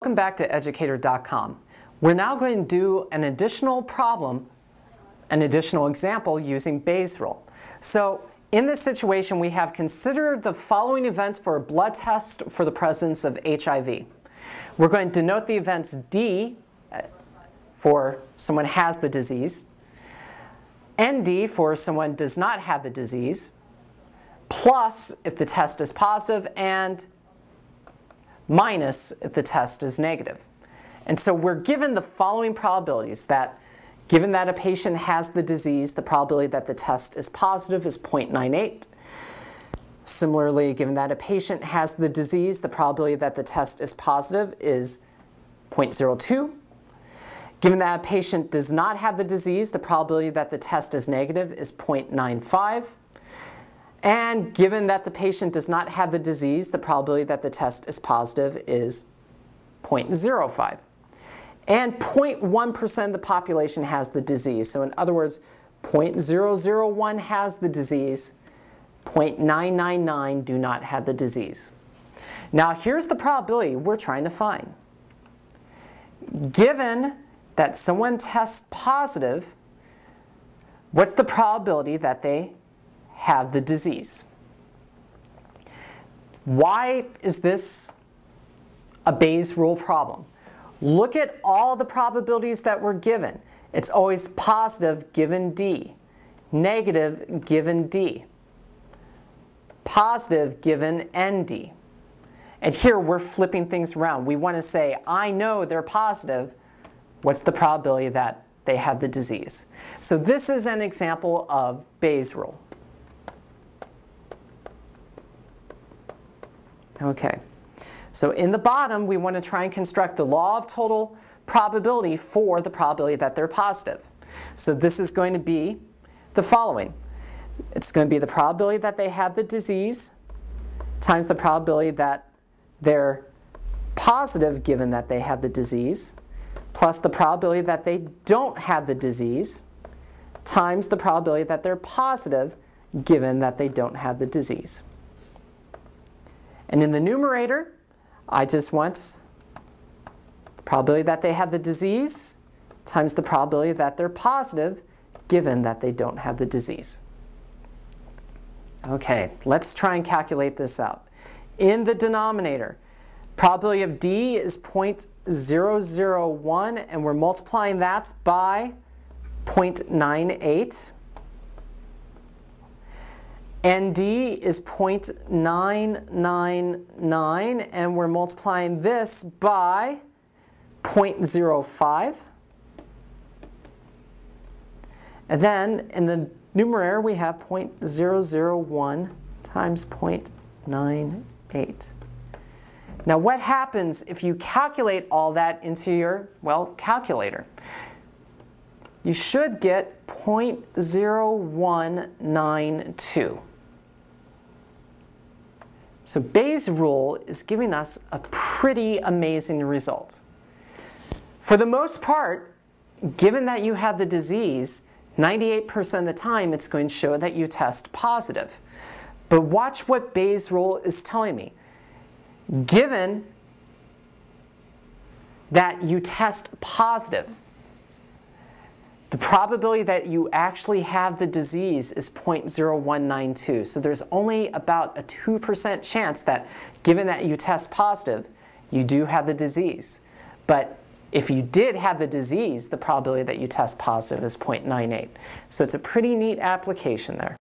Welcome back to Educator.com. We're now going to do an additional problem, an additional example using Bayes' rule. So in this situation, we have considered the following events for a blood test for the presence of HIV. We're going to denote the events D for someone has the disease, ND for someone does not have the disease, plus if the test is positive, and minus if the test is negative. And so we're given the following probabilities that given that a patient has the disease, the probability that the test is positive is 0.98. Similarly, given that a patient has the disease, the probability that the test is positive is 0.02. Given that a patient does not have the disease, the probability that the test is negative is 0.95. And given that the patient does not have the disease, the probability that the test is positive is 0.05. And 0.1% of the population has the disease. So in other words, 0.001 has the disease, 0.999 do not have the disease. Now here's the probability we're trying to find. Given that someone tests positive, what's the probability that they have the disease? Why is this a Bayes' rule problem? Look at all the probabilities that we're given. It's always positive given D, negative given D, positive given ND. And here we're flipping things around. We want to say, I know they're positive. What's the probability that they have the disease? So this is an example of Bayes' rule. Okay. So in the bottom, we want to try and construct the law of total probability for the probability that they're positive. So this is going to be the following. It's going to be the probability that they have the disease times the probability that they're positive given that they have the disease, plus the probability that they don't have the disease, times the probability that they're positive given that they don't have the disease. And in the numerator, I just want the probability that they have the disease times the probability that they're positive given that they don't have the disease. Okay, let's try and calculate this out. In the denominator, probability of D is 0.001, and we're multiplying that by 0.98. ND is 0.999, and we're multiplying this by 0.05. And then in the numerator, we have 0.001 times 0.98. Now what happens if you calculate all that into your, well, calculator? You should get 0.0192. So Bayes' rule is giving us a pretty amazing result. For the most part, given that you have the disease, 98% of the time it's going to show that you test positive. But watch what Bayes' rule is telling me. Given that you test positive, the probability that you actually have the disease is 0.0192. So there's only about a 2% chance that, given that you test positive, you do have the disease. But if you did have the disease, the probability that you test positive is 0.98. So it's a pretty neat application there.